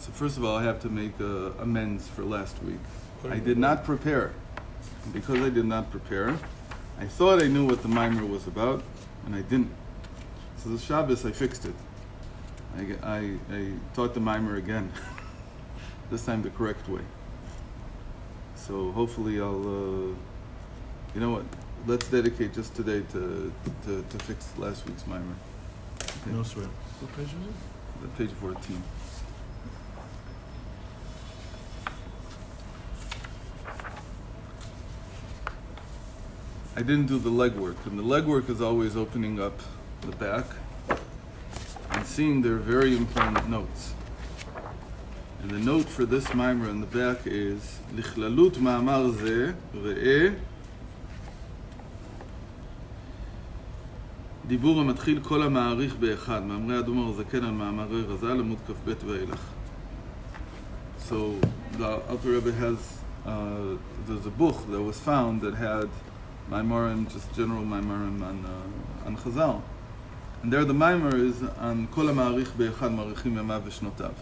So first of all, I have to make amends for last week. I did not prepare. Because I did not prepare, I thought I knew what the mimer was about, and I didn't. So the Shabbos, I fixed it. I taught the mimer again, this time the correct way. So hopefully I'll, you know what, let's dedicate just today to fix last week's mimer. Okay. No sweat. What page is it? Page 14. I didn't do the legwork, and the legwork is always opening up the back and seeing their very important notes. And the note for this mimer in the back is Lichlalut ma'amar ze re'eh דיבור המתחיל כל המעריך באחד, מאמרי אדום הרזקן על מאמרי רז"ל, עמוד כ"ב ואילך. So the Alter Rebbe has, there's a book that was found that had Maimarim, just general Maimarim on Chazal. And there the Maimar is on Kol HaMa'arich Be'echad Ma'arichim Yamav V'Shnotav.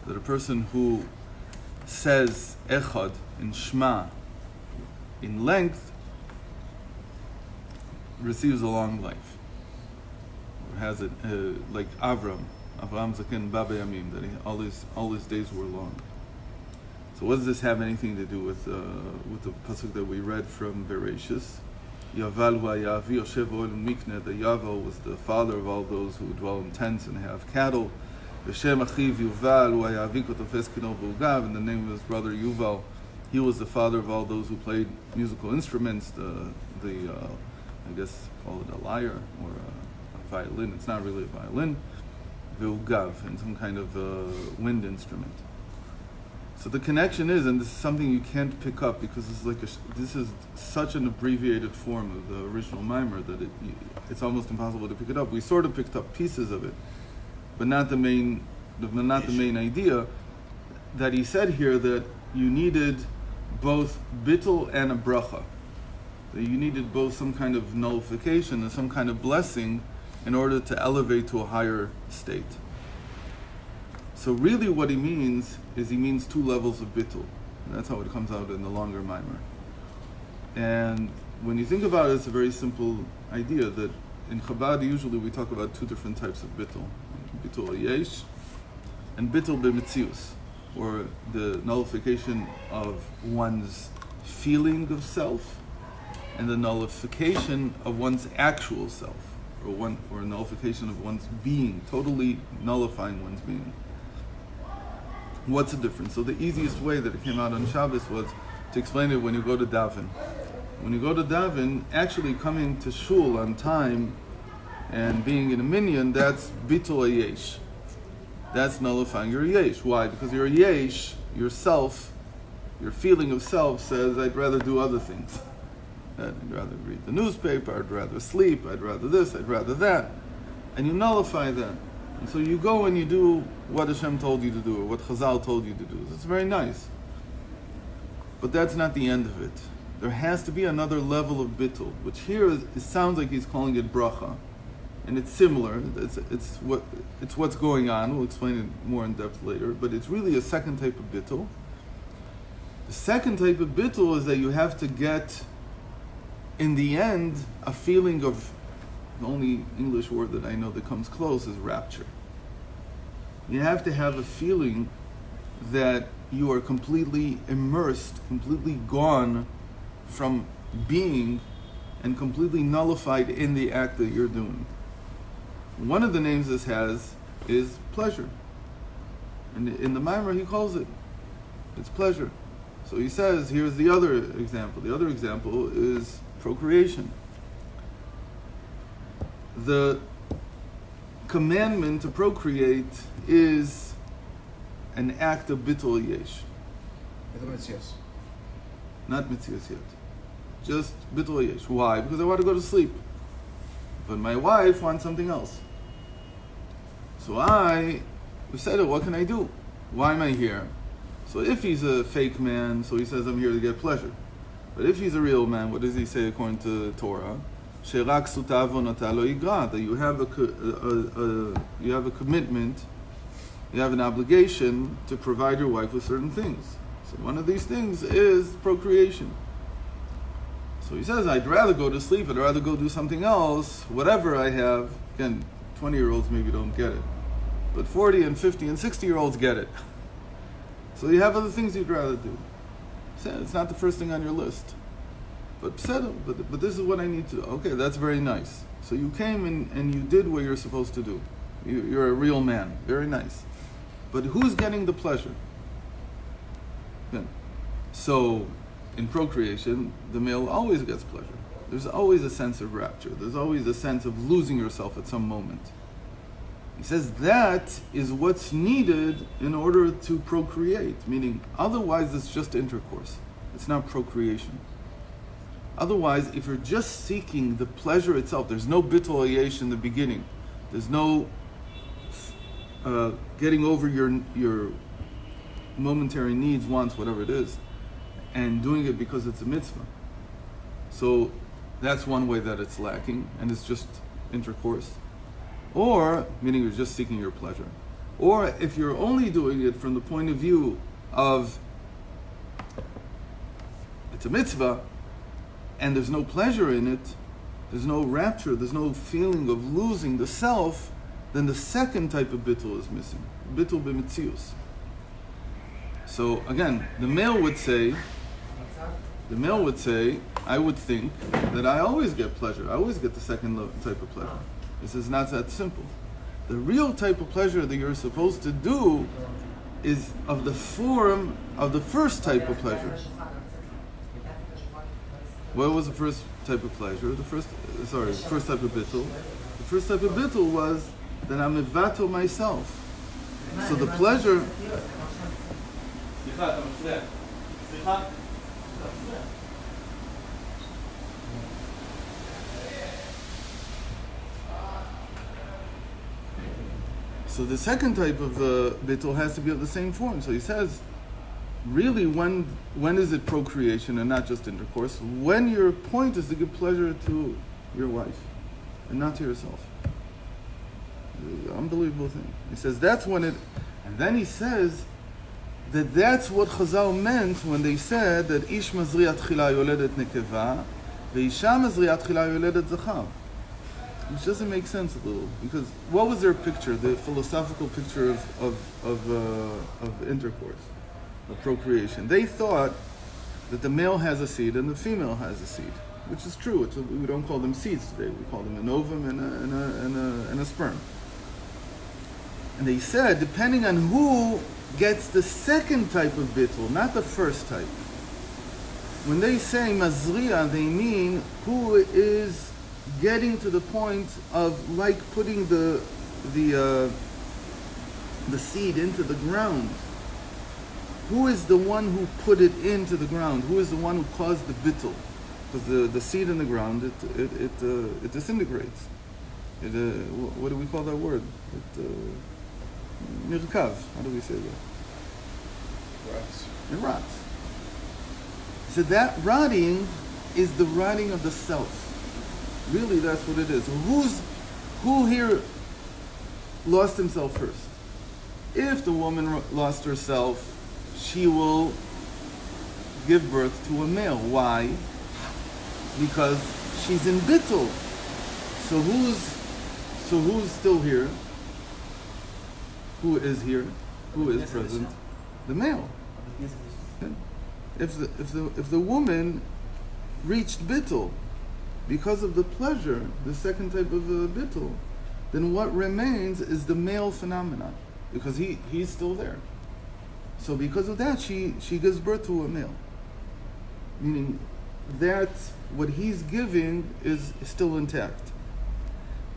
That a person who says Echad in Shema in length receives a long life. Or has it like Avram Zaken Baba Yamim, that all his days were long. So what does this have anything to do with the pasuk that we read from Bereshis? Yaval Yavi Yoshev Oel Mikne. The Yaval was the father of all those who dwell in tents and have cattle. Yoshem Achiv Yuval Yavi Kotofes Kino Bugav. In the name of his brother Yuval, he was the father of all those who played musical instruments. I guess call it a lyre or a violin. It's not really a violin. Vugav, and some kind of wind instrument. So the connection is, and this is something you can't pick up because this is such an abbreviated form of the original mimer that it's almost impossible to pick it up. We sort of picked up pieces of it, but not the main idea. That he said here that you needed both bitul and a bracha. That you needed both some kind of nullification and some kind of blessing in order to elevate to a higher state. So really what he means is he means two levels of bitul. That's how it comes out in the longer mimer. And when you think about it, it's a very simple idea that in Chabad usually we talk about two different types of bitul. Bitul yesh and bitul b'metzius, or the nullification of one's feeling of self and the nullification of one's actual self, or nullification of one's being, totally nullifying one's being. What's the difference? So the easiest way that it came out on Shabbos was to explain it when you go to daven. When you go to daven, actually coming to shul on time and being in a minyan, that's bitul yesh. That's nullifying your yesh. Why? Because your yesh, yourself, your feeling of self says, I'd rather do other things. I'd rather read the newspaper, I'd rather sleep, I'd rather this, I'd rather that. And you nullify that. And so you go and you do what Hashem told you to do, or what Chazal told you to do. It's very nice. But that's not the end of it. There has to be another level of bitul, which here it sounds like he's calling it bracha. And it's similar. It's what's going on. We'll explain it more in depth later. But it's really a second type of bitul. The second type of bitul is that you have to get, in the end, a feeling of, the only English word that I know that comes close is rapture. You have to have a feeling that you are completely immersed, completely gone from being, and completely nullified in the act that you're doing. One of the names this has is pleasure. And in the Mimer he calls it's pleasure. So he says, here's the other example. The other example is procreation. The commandment to procreate is an act of bitul yesh. Not mitzias yet. Just bitul yesh. Why? Because I want to go to sleep. But my wife wants something else. So we said, what can I do? Why am I here? So if he's a fake man, so he says, I'm here to get pleasure. But if he's a real man, what does he say according to Torah? That you have a commitment you have an obligation to provide your wife with certain things. So one of these things is procreation. So he says, I'd rather go to sleep, I'd rather go do something else, whatever I have. Again, 20-year-olds maybe don't get it. But 40 and 50 and 60-year-olds get it. So you have other things you'd rather do. It's not the first thing on your list. But this is what I need to do. Okay, that's very nice. So you came and you did what you're supposed to do. You're a real man. Very nice. But who's getting the pleasure? Good. So in procreation, the male always gets pleasure. There's always a sense of rapture. There's always a sense of losing yourself at some moment. He says that is what's needed in order to procreate, meaning otherwise it's just intercourse. It's not procreation. Otherwise, if you're just seeking the pleasure itself, there's no bitul in the beginning. There's no getting over your momentary needs, wants, whatever it is, and doing it because it's a mitzvah. So that's one way that it's lacking, and it's just intercourse. Or, meaning you're just seeking your pleasure. Or if you're only doing it from the point of view of it's a mitzvah, and there's no pleasure in it, there's no rapture, there's no feeling of losing the self, then the second type of bitul is missing. Bitul b'metzius. So again, the male would say, I would think that I always get pleasure. I always get the second type of pleasure. This is not that simple. The real type of pleasure that you're supposed to do is of the form of the first type of pleasure. What was the first type of pleasure? The first type of bitul. The first type of bitul was that I'm mevatel myself. So the pleasure. So the second type of bitul has to be of the same form. So he says, really, when is it procreation and not just intercourse? When your point is to give pleasure to your wife and not to yourself. Unbelievable thing. He says that's when it, and then he says that that's what Chazal meant when they said that ish mazriat tchila yoledet nekeva, veisha mazriat tchila yoledet zachar. Which doesn't make sense a little, because what was their picture, the philosophical picture of intercourse, of procreation? They thought that the male has a seed and the female has a seed, which is true. We don't call them seeds today. We call them an ovum and a sperm. And they said, depending on who gets the second type of bitul, not the first type. When they say mazriya, they mean who is getting to the point of like putting the seed into the ground. Who is the one who put it into the ground? Who is the one who caused the bitul? Because the seed in the ground, it disintegrates. What do we call that word? Nirkav. How do we say that? Rots. It rots. So that rotting is the rotting of the self. Really, that's what it is. Who here lost himself first? If the woman lost herself, she will give birth to a male. Why? Because she's in bitul. So who's still here? Who is here? Who is present? The male. If the woman reached bitul because of the pleasure, the second type of bitul, then what remains is the male phenomenon, because he's still there. So because of that, she gives birth to a male. Meaning that what he's giving is still intact.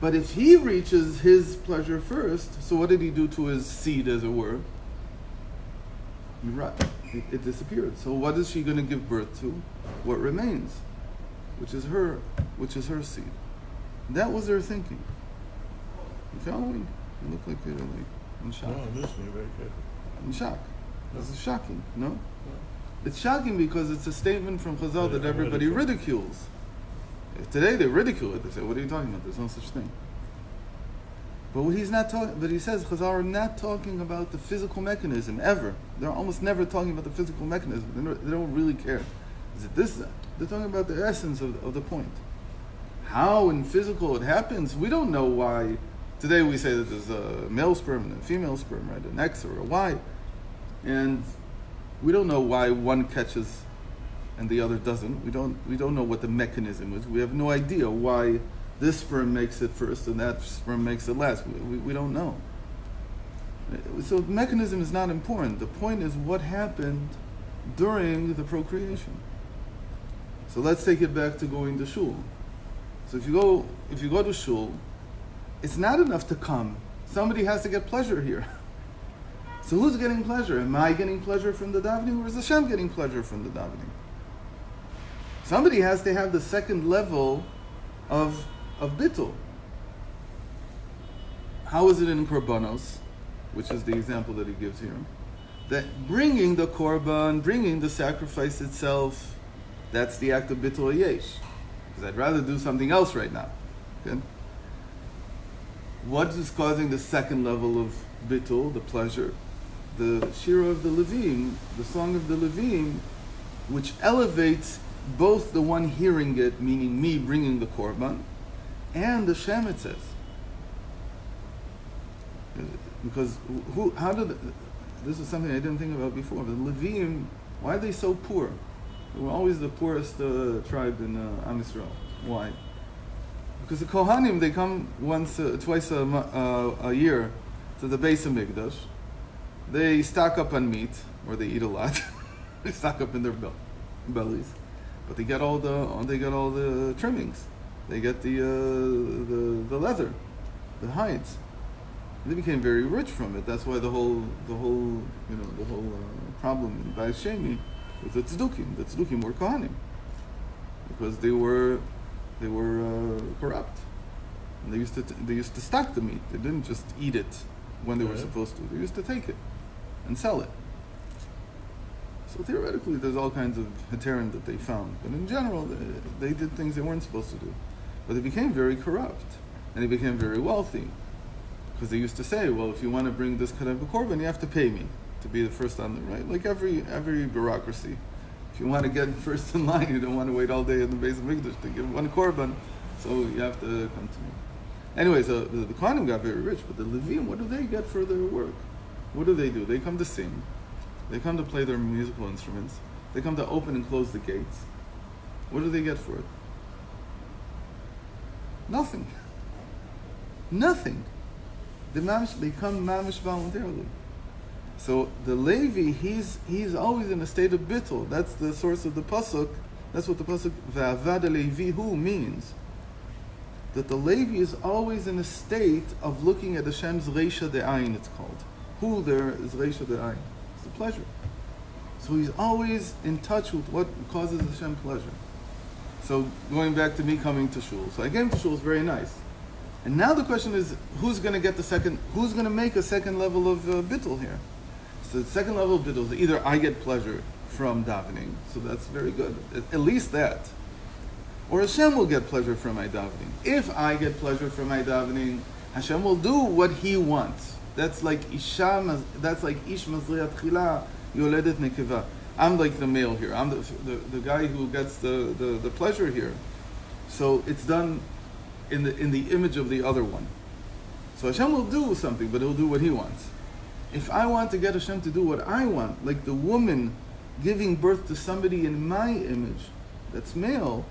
But if he reaches his pleasure first, so what did he do to his seed, as it were? It disappeared. So what is she going to give birth to? What remains, which is her seed. That was their thinking. You following? You look like you're like in shock. No, I'm listening very carefully. In shock. This is shocking, no? It's shocking because it's a statement from Chazal that everybody ridicules. Today they ridicule it. They say, what are you talking about? There's no such thing. But he's not talking. But he says Chazal are not talking about the physical mechanism ever. They're almost never talking about the physical mechanism. They don't really care. Is it this? They're talking about the essence of the point. How in physical it happens, we don't know why. Today we say that there's a male sperm and a female sperm, right? An X or a Y, and we don't know why one catches and the other doesn't. We don't know what the mechanism is. We have no idea why this sperm makes it first and that sperm makes it last. We don't know. So the mechanism is not important. The point is what happened during the procreation. So let's take it back to going to shul. So if you go to shul, it's not enough to come. Somebody has to get pleasure here. So who's getting pleasure? Am I getting pleasure from the davening, or is Hashem getting pleasure from the davening? Somebody has to have the second level of bitul. How is it in korbanos, which is the example that he gives here? That bringing the korban, bringing the sacrifice itself, that's the act of bitul yesh. Because I'd rather do something else right now. Okay? What is causing the second level of bitul, the pleasure? The shira of the Levim, the song of the Levim, which elevates both the one hearing it, meaning me bringing the korban, and the Shem, it says. Because this is something I didn't think about before. The Levim, why are they so poor? They were always the poorest tribe in Am Yisrael. Why? Because the Kohanim, they come twice a year to the Beis HaMikdash. They stock up on meat, or they eat a lot. They stock up in their bellies, but they get all the trimmings. They get the leather, the hides. They became very rich from it. That's why the whole problem in Bais Shemi with the tzdukim. The tzdukim were Kohanim because they were corrupt. And they used to stock the meat. They didn't just eat it when they were supposed to. They used to take it and sell it. So theoretically, there's all kinds of heterin that they found. But in general, they did things they weren't supposed to do. But they became very corrupt. And they became very wealthy. Because they used to say, well, if you want to bring this kind of a korban, you have to pay me to be the first on the right. Like every bureaucracy. If you want to get first in line, you don't want to wait all day in the Beis HaMikdash to give one korban. So you have to come to me. Anyway, so the Kohanim got very rich, but the Levim, what do they get for their work? What do? They come to sing. They come to play their musical instruments. They come to open and close the gates. What do they get for it? Nothing. Nothing. They come mamish voluntarily. So the Levi, he's always in a state of bitul. That's the source of the pasuk. That's what the pasuk v'avad levihu means. That the Levi is always in a state of looking at Hashem's reisha de'ayin, it's called. Who there is reisha de'ayin? It's the pleasure. So he's always in touch with what causes Hashem pleasure. So going back to me coming to shul. So I came to shul, it's very nice. And now the question is, who's going to make a second level of bitul here? So the second level of bitul is either I get pleasure from davening, so that's very good, at least that. Or Hashem will get pleasure from my davening. If I get pleasure from my davening, Hashem will do what He wants. That's like ish mazriat chila yoledet nekeva. I'm like the male here. I'm the guy who gets the pleasure here. So it's done in the image of the other one. So Hashem will do something, but He'll do what He wants. If I want to get Hashem to do what I want, like the woman giving birth to somebody in my image, that's male,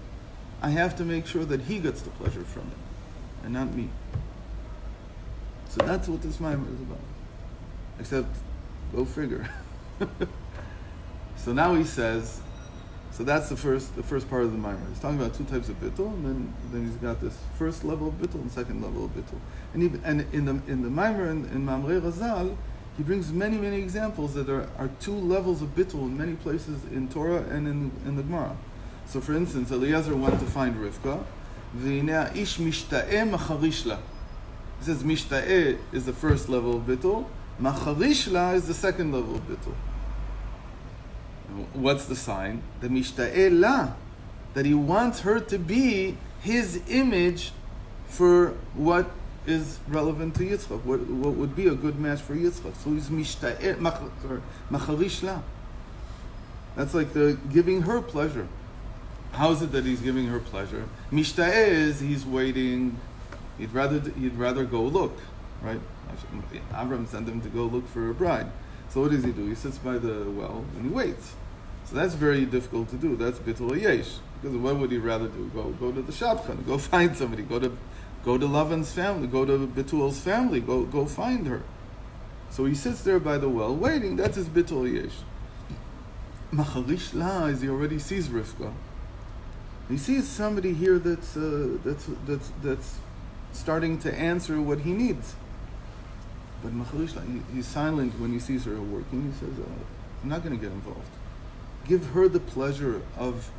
I have to make sure that he gets the pleasure from it, and not me. So that's what this mimer is about. Except, go figure. So now he says, so that's the first part of the mimer. He's talking about two types of bitul, and then he's got this first level of bitul and second level of bitul. And in the mimer in Mamrei Razal, he brings many examples that are two levels of bitul in many places in Torah and in the Gemara. So for instance, Eliezer went to find Rivka. V'inei ish mishta'eh macharish la. He says mishta'eh is the first level of bitul, macharish la is the second level of bitul. What's the sign? The mishta'eh la, that he wants her to be his image for what is relevant to Yitzchak. What would be a good match for Yitzchak? So he's macharish la. That's like the giving her pleasure. How is it that he's giving her pleasure? Mishta'eh is he's waiting. He'd rather go look, right? Avram sent him to go look for a bride. So what does he do? He sits by the well and he waits. So that's very difficult to do. That's bitul yesh. Because what would he rather do? Go to the shadchan, go find somebody, go to Lavan's family, go to Betul's family, go find her. So he sits there by the well waiting. That's his bitul yesh. Macharish la is he already sees Rivka. He sees somebody here that's starting to answer what he needs. But macharish la, he's silent when he sees her working. He says, "I'm not going to get involved. Give her the pleasure of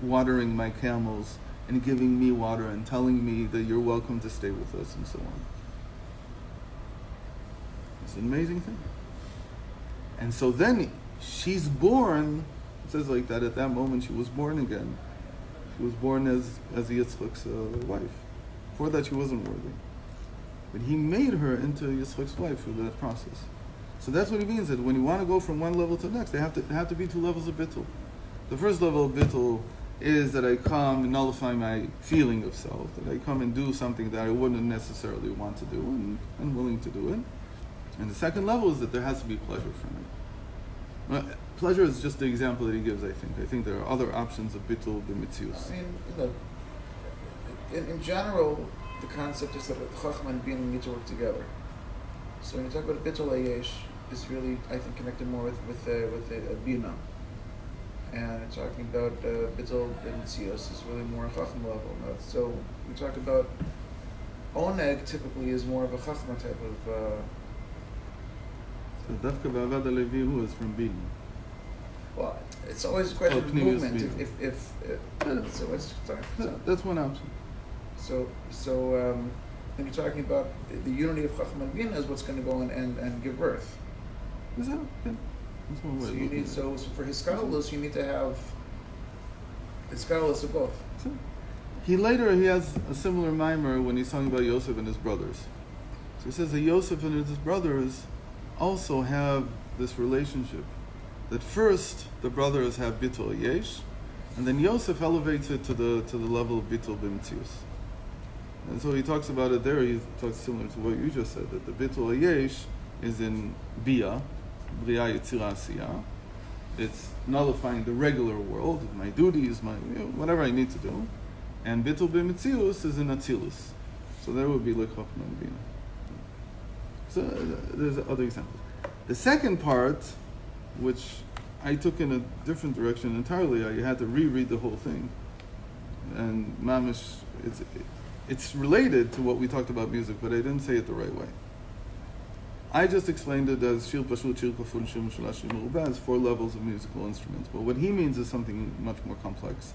watering my camels and giving me water and telling me that you're welcome to stay with us and so on." It's an amazing thing. And so then she's born. It says like that. At that moment, she was born again. She was born as Yitzchak's wife. Before that, she wasn't worthy. But he made her into Yitzchak's wife through that process. So that's what he means, that when you want to go from one level to the next, there have to be two levels of bitul. The first level of bitul is that I come and nullify my feeling of self, that I come and do something that I wouldn't necessarily want to do and willing to do it. And the second level is that there has to be pleasure from it. Well, pleasure is just the example that he gives, I think. I think there are other options of bitul b'mitzius. I mean, in general, the concept is that Chachma and Bina need to work together. So when you talk about bitul ayesh, is really, I think, connected more with Bina. And you're talking about bitul b'mitzius is really more a Chachma level. So we talk about oneg typically is more of a Chachma type of. So Dafka Ba'avad Alevihu is from Bina. Well, it's always a question of movement. If it's always sorry. That's one option. So when you're talking about the unity of Chacham and Bina is what's going to go and give birth. Is that okay? That's one way. So you need so for Hiskalus you need to have Hiskalus of both. So he has a similar mimer when he's talking about Yosef and his brothers. So he says that Yosef and his brothers also have this relationship. That first the brothers have bitul yesh, and then Yosef elevates it to the level of bitul b'mitzius. And so he talks about it there. He talks similar to what you just said, that the bitul yesh is in bia, bria yitzira asiyah. It's nullifying the regular world, my duties, my whatever I need to do, and bitul b'mitzius is in atzilus. So there would be like chachma and bina. So there's other examples. The second part, which I took in a different direction entirely, I had to reread the whole thing. And mamish, it's related to what we talked about music, but I didn't say it the right way. I just explained it as shir pashut, shir kafun, shir mishulash, shir merubah, as 4 levels of musical instruments. But what he means is something much more complex.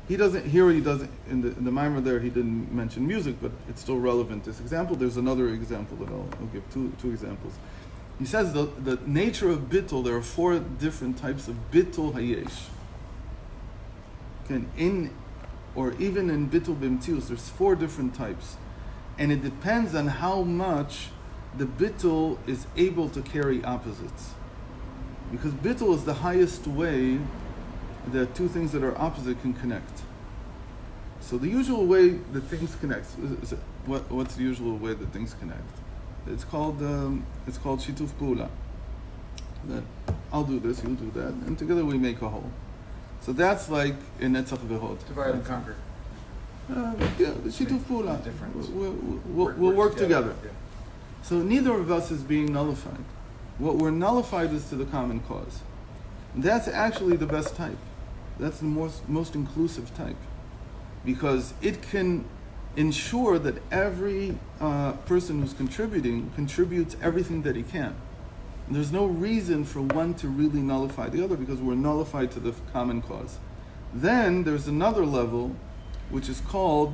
He doesn't in the mimer there. He didn't mention music, but it's still relevant. This example. There's another example that I'll give two examples. He says the nature of bitul. There are 4 different types of bitul hayesh. Or even in bitul b'mtius, there's 4 different types, and it depends on how much the bitul is able to carry opposites. Because bitul is the highest way that 2 things that are opposite can connect. So the usual way that things connect, what's the usual way that things connect? It's called shituf pula. That I'll do this, you'll do that, and together we make a whole. So that's like in Netzach V'Hod. Divide and conquer. Shituf pula. Difference. We'll work together. Yeah. So neither of us is being nullified. What we're nullified is to the common cause. And that's actually the best type. That's the most inclusive type. Because it can ensure that every person who's contributing contributes everything that he can. And there's no reason for one to really nullify the other because we're nullified to the common cause. Then there's another level which is the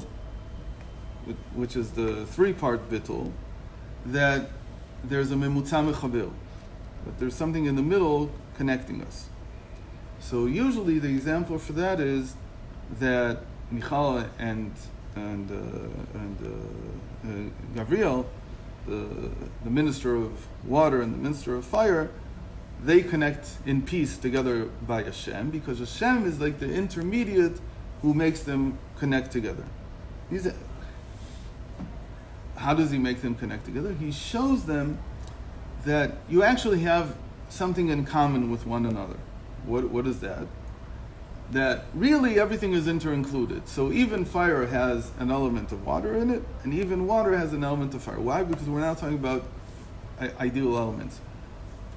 3-part bitul, that there's a memutza mechaber, that there's something in the middle connecting us. So usually the example for that is that Michal and Gabriel, the minister of water and the minister of fire, they connect in peace together by Hashem, because Hashem is like the intermediate who makes them connect together. How does he make them connect together? He shows them that you actually have something in common with one another. What is that? That really everything is inter-included. So even fire has an element of water in it, and even water has an element of fire. Why? Because we're not talking about ideal elements.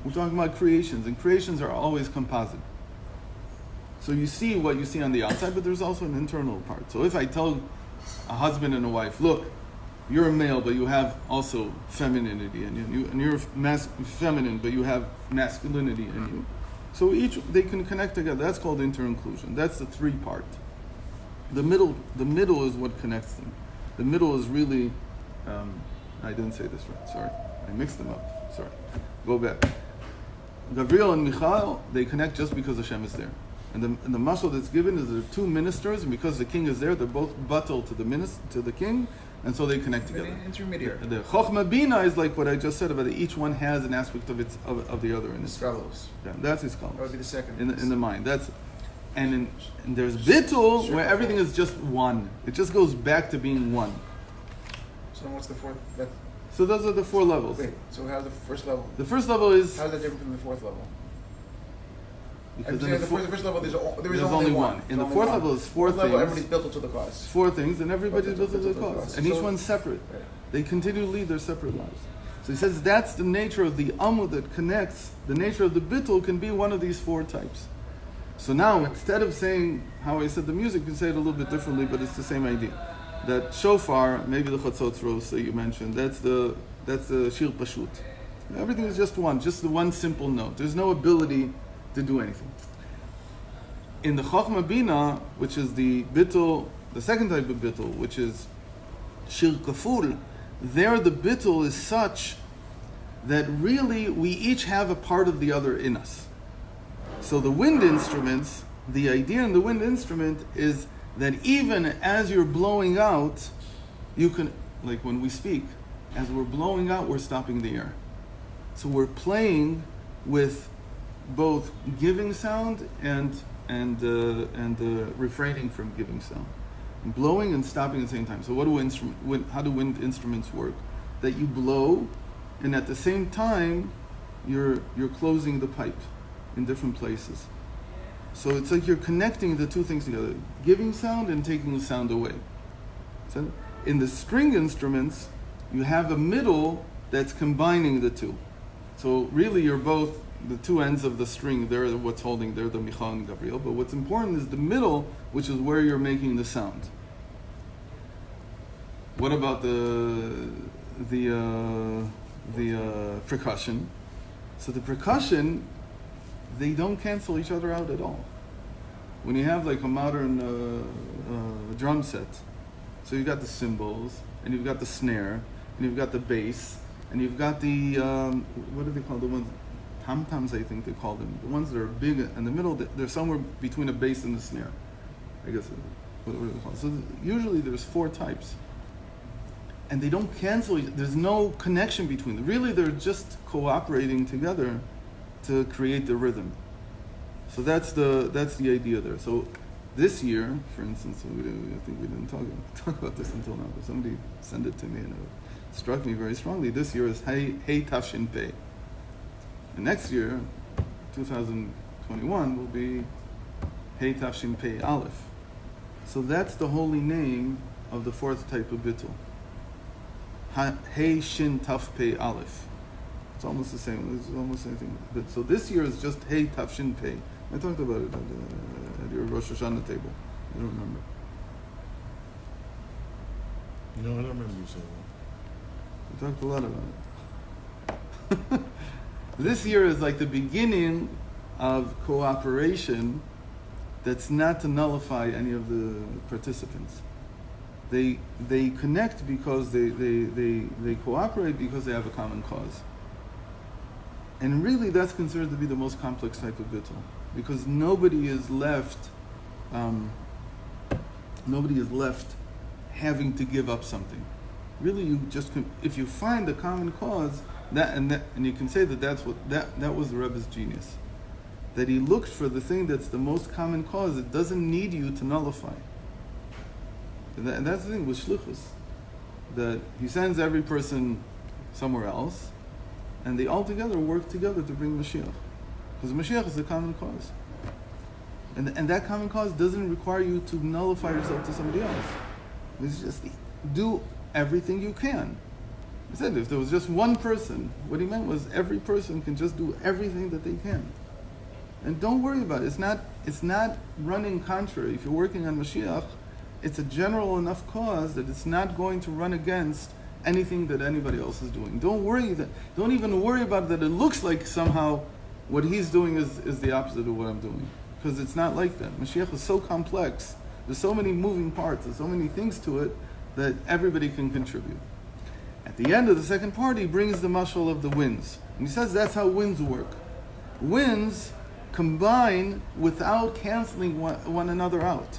We're talking about creations, and creations are always composite. So you see what you see on the outside, but there's also an internal part. So if I tell a husband and a wife, look, you're a male, but you have also femininity in you, and you're feminine, but you have masculinity in you. So they can connect together. That's called inter-inclusion. That's the three part. The middle is what connects them. The middle is really, I didn't say this right, sorry. I mixed them up, sorry. Go back. Gabriel and Michael, they connect just because Hashem is there. And the mashal that's given is there are two ministers, and because the king is there, they're both bitul to the king, and so they connect together. Intermediary. The chokhmah bina is like what I just said about it. Each one has an aspect of the other in it. Stralos. Yeah, that's his column. That would be the second. In the mind. And there's bitul where everything is just one. It just goes back to being one. So then what's the fourth? So those are the four levels. Wait. So how's the first level? The first level is How is that different from the fourth level? because I'm in saying the first level there is only one. In the fourth level is four level, everybody's things. built to the cause. Four things, and everybody's built to the cause, and each So- one's separate. Right. They continue to lead their separate lives. So he says that's the nature of the amud that connects. The nature of the bitul can be one of these four types. So now, instead of saying how I said the music, you can say it a little bit differently, but it's the same idea. That shofar, maybe the chatzotros that you mentioned, that's the shir pashut. Everything is just the one simple note. There's no ability to do anything. In the chokhmah bina, which is the bitul, the second type of bitul, which is shir kaful, there the bitul is such that really we each have a part of the other in us. So the wind instruments, the idea in the wind instrument is that even as you're blowing out, you can, like when we speak, as we're blowing out, we're stopping the air. So we're playing with both giving sound and refraining from giving sound, blowing and stopping at the same time. So how do wind instruments work? That you blow, and at the same time, you're closing the pipe in different places. So it's like you're connecting the two things together, giving sound and taking the sound away. So in the string instruments, you have a middle that's combining the two. So really you're both the two ends of the string, they're what's holding, they're the Michal and Gabriel, but what's important is the middle, which is where you're making the sound. What about the percussion? So the percussion, they don't cancel each other out at all. When you have like a modern drum set, so you've got the cymbals, and you've got the snare, and you've got the bass, and you've got the, what do they call the ones? Tam-tams, I think they call them. The ones that are big in the middle, they're somewhere between a bass and the snare. I guess, what are they called? So usually there's four types. And they don't cancel, there's no connection between them. Really, they're just cooperating together to create the rhythm. So that's the idea there. So this year, for instance, I think we didn't talk about this until now, but somebody sent it to me and it struck me very strongly. This year is Hey Tafshin Pei. And next year, 2021, will be Hey Tafshin Pei Aleph. So that's the holy name of the fourth type of bitul. Hey Shin Taf Pei Aleph. It's almost the same. It's almost the same thing. But so this year is just Hey Taf Shin Pei. I talked about it at your Rosh Hashanah table. You don't remember? No, I don't remember you saying We talked a lot about it. This year is like the beginning of cooperation that's not to nullify any of the participants. They connect because they cooperate because they have a common cause. And really that's considered to be the most complex type of bitul, because nobody is left having to give up something. Really, you just if you find a common cause, and you can say that that was the Rebbe's genius, that he looked for the thing that's the most common cause. It doesn't need you to nullify. And that's the thing with shlichus, that he sends every person somewhere else, and they all together work together to bring Mashiach, because Mashiach is the common cause. And that common cause doesn't require you to nullify yourself to somebody else. It's just do everything you can. He said if there was just one person, what he meant was every person can just do everything that they can. And don't worry about it. It's not running contrary. If you're working on Mashiach, it's a general enough cause that it's not going to run against anything that anybody else is doing. Don't even worry about that it looks like somehow what he's doing is the opposite of what I'm doing. Because it's not like that. Mashiach is so complex. There's so many moving parts. There's so many things to it that everybody can contribute. At the end of the second part, he brings the mashal of the winds. And he says that's how winds work. Winds combine without canceling one another out.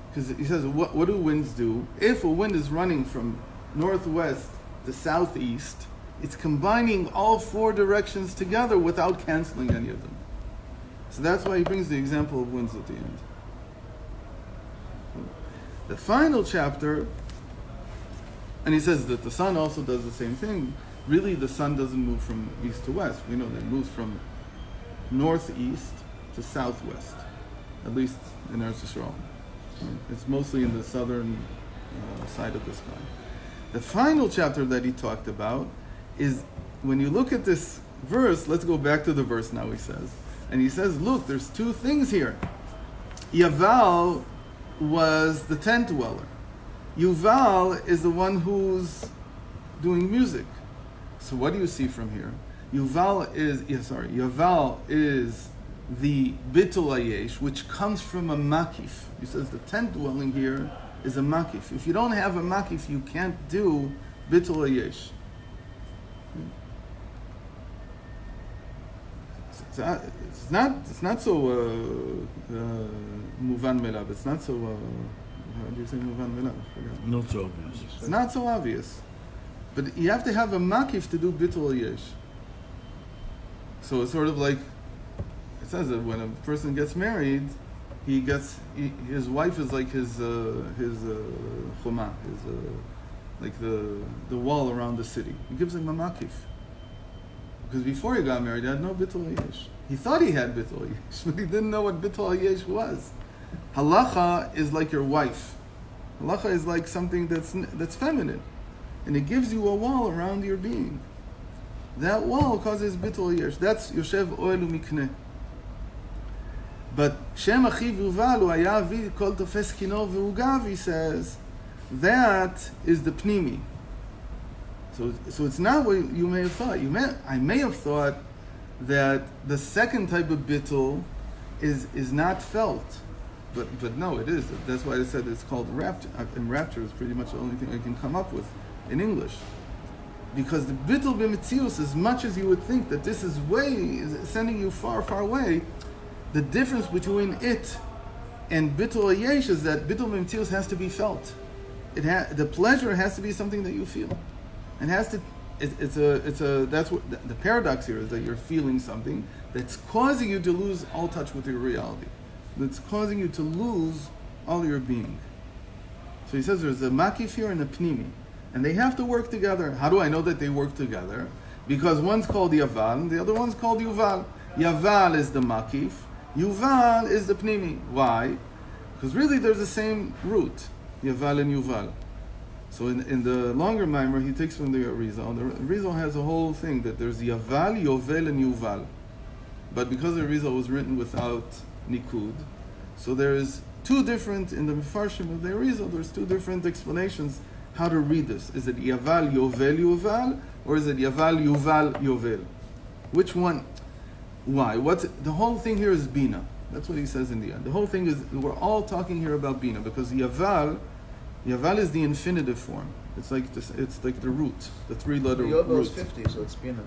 Because he says, what do winds do? If a wind is running from northwest to southeast, it's combining all four directions together without canceling any of them. So that's why he brings the example of winds at the end. The final chapter, and he says that the sun also does the same thing. Really, the sun doesn't move from east to west. We know that it moves from northeast to southwest, at least in Eretz Yisrael. It's mostly in the southern side of the sky. The final chapter that he talked about is, when you look at this verse, let's go back to the verse now, he says. And he says, look, there's two things here. Yaval was the tent dweller. Yuval is the one who's doing music. So what do you see from here? Yaval is the bitul ayesh, which comes from a makif. He says the tent dwelling here is a makif. If you don't have a makif, you can't do bitul ayesh. It's not so muvan melav. It's not so how do you say muvan melav? Not so obvious. It's not so obvious, but you have to have a makif to do bitul yesh. So it's sort of like it says that when a person gets married, his wife is like his chuma, like the wall around the city. He gives him a makif. Because before he got married, he had no bitul yesh. He thought he had bitul yesh, but he didn't know what bitul yesh was. Halacha is like your wife. Halacha is like something that's feminine, and it gives you a wall around your being. That wall causes bitul yesh. That's yoshev oel umikneh. But Shem achiv Yuval hu haya avi kol tofes kino v'ugav, he says, that is the pnimi. So it's not what you may have thought. I may have thought that the second type of bitul is not felt, but no, it is. That's why I said it's called rapture. And rapture is pretty much the only thing I can come up with in English, because the bitul b'metzius, as much as you would think that this is sending you far, far away, the difference between it and bitul ayesh is that bitul b'metzius has to be felt. The pleasure has to be something that you feel. And that's what the paradox here is, that you're feeling something that's causing you to lose all touch with your reality. That's causing you to lose all your being. So he says there's a makif here and a pnimi. And they have to work together. How do I know that they work together? Because one's called Yaval and the other one's called Yuval. Yaval is the makif, Yuval is the pnimi. Why? Because really there's the same root, Yaval and Yuval. So in the longer mimer, he takes from the Arizal. The Arizal has a whole thing that there's Yaval, Yovel, and Yuval. But because the Arizal was written without Nikud, so there's two different, in the Mefarshim of the Arizal, there's two different explanations how to read this. Is it Yaval, Yovel, Yuval, or is it Yaval, Yuval, Yovel? Which one? Why? The whole thing here is Bina. That's what he says in the end. The whole thing is, we're all talking here about Bina, because Yaval is the infinitive form. It's like the root, the three-letter root. The Yovel is 50, so it's Bina.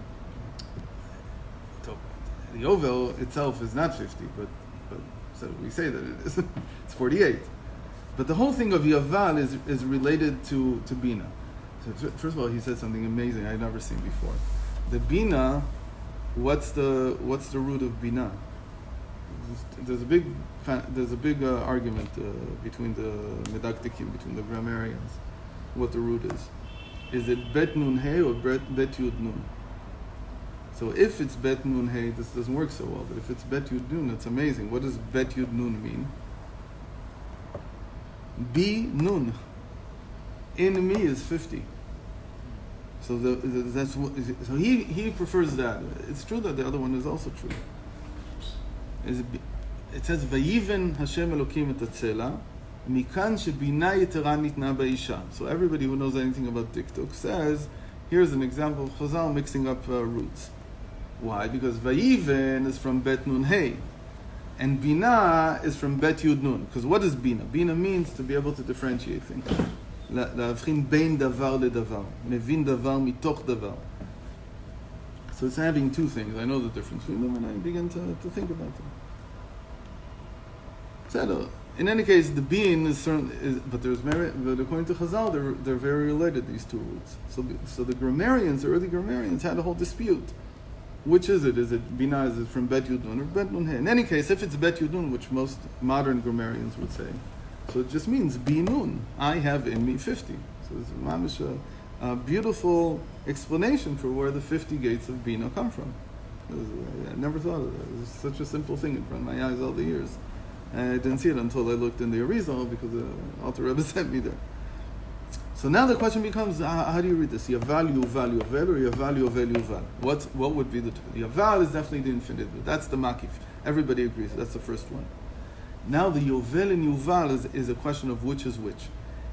The Yovel itself is not 50, but so we say that it is. It's 48. But the whole thing of Yaval is related to Bina. So first of all, he said something amazing I'd never seen before. The Bina, what's the root of Bina? There's a big argument between the Medaktikim, between the grammarians, what the root is. Is it Bet Nun He or Bet Yud Nun? So if it's Bet Nun He, this doesn't work so well. But if it's Bet Yud Nun, it's amazing. What does Bet Yud Nun mean? Bi Nun. In me is 50. So that's what. So he prefers that. It's true that the other one is also true. It says Vayiven Hashem Elokim et hatzela mikan shebina yetera nitna ba'isha. So everybody who knows anything about diktuk says, here's an example of Chazal mixing up roots. Why? Because Vayiven is from Bet Nun Hey, and Bina is from Bet Yud Nun. Because what is Bina? Bina means to be able to differentiate things. להבחין בין דבר לדבר, מבין דבר מתוך דבר. So it's having two things. I know the difference between them, and I begin to think about them. So, in any case, the being is certain, but according to Chazal, they're very related, these two roots. So the grammarians, the early grammarians, had a whole dispute. Which is it? Is it Bina? Is it from Bet Yudun or Bet Nun He? In any case, if it's Bet Yudun, which most modern grammarians would say, so it just means Binun. I have in me 50. So it's mamish a beautiful explanation for where the 50 gates of Bina come from. I never thought of that. It was such a simple thing in front of my eyes all the years. And I didn't see it until I looked in the Arizal because the Alter Rebbe sent me there. So now the question becomes, how do you read this? Yaval, Yuval, Yovel, or Yaval, Yovel, Yuval? What would be the... Yaval is definitely the infinitive. That's the Makif. Everybody agrees. That's the first one. Now the Yovel and Yuval is a question of which is which.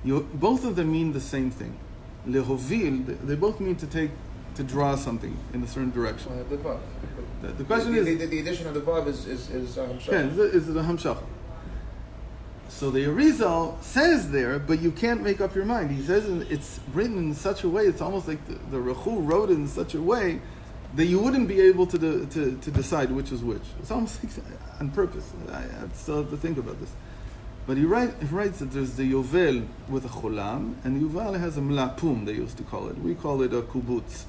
Both of them mean the same thing. Lehovil, they both mean to draw something in a certain direction. The vav. The question is... The addition of the vav is hamshach. Yeah, is the hamshach. So the Arizal says there, but you can't make up your mind. He says it's written in such a way, it's almost like the Rechu wrote it in such a way that you wouldn't be able to decide which is which. It's almost like on purpose. I still have to think about this. But he writes that there's the Yovel with a cholam, and the Yuval has a mlapum, they used to call it. We call it a kubutz,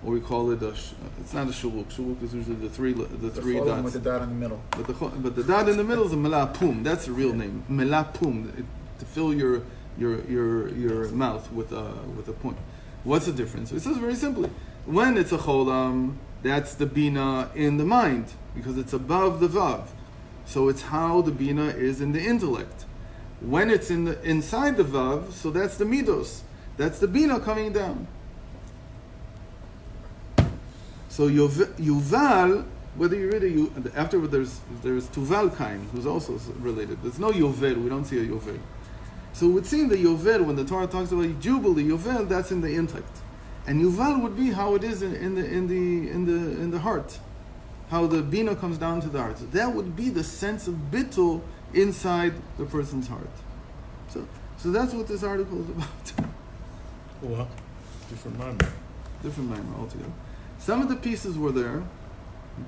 or we call it it's not a shuruk. Shuruk is usually the three dots. With the dot in the middle. But the dot in the middle is a mlapum. That's the real name. Mlapum, to fill your mouth with a point. What's the difference? It says very simply. When it's a cholam, that's the bina in the mind, because it's above the vav. So it's how the bina is in the intellect. When it's inside the vav, so that's the midos. That's the bina coming down. So Yuval, whether you read it, afterward there's Tuval Kain, who's also related. There's no Yovel, we don't see a Yovel. So it would seem that Yovel, when the Torah talks about Jubilee, Yovel, that's in the intellect. And Yuval would be how it is in the heart, how the bina comes down to the heart. So that would be the sense of bitul inside the person's heart. So that's what this article is about. Well, different mind. Different mind altogether. Some of the pieces were there,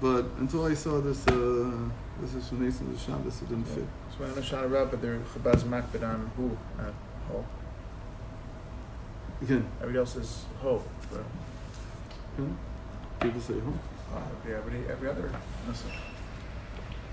but until I saw this is Shonais the Shabbos, it didn't fit. So when I shot a Rabbi, they're Chabaz Makbid on who at ho. Again. Everybody else is ho. People say, huh? Every other. Listen.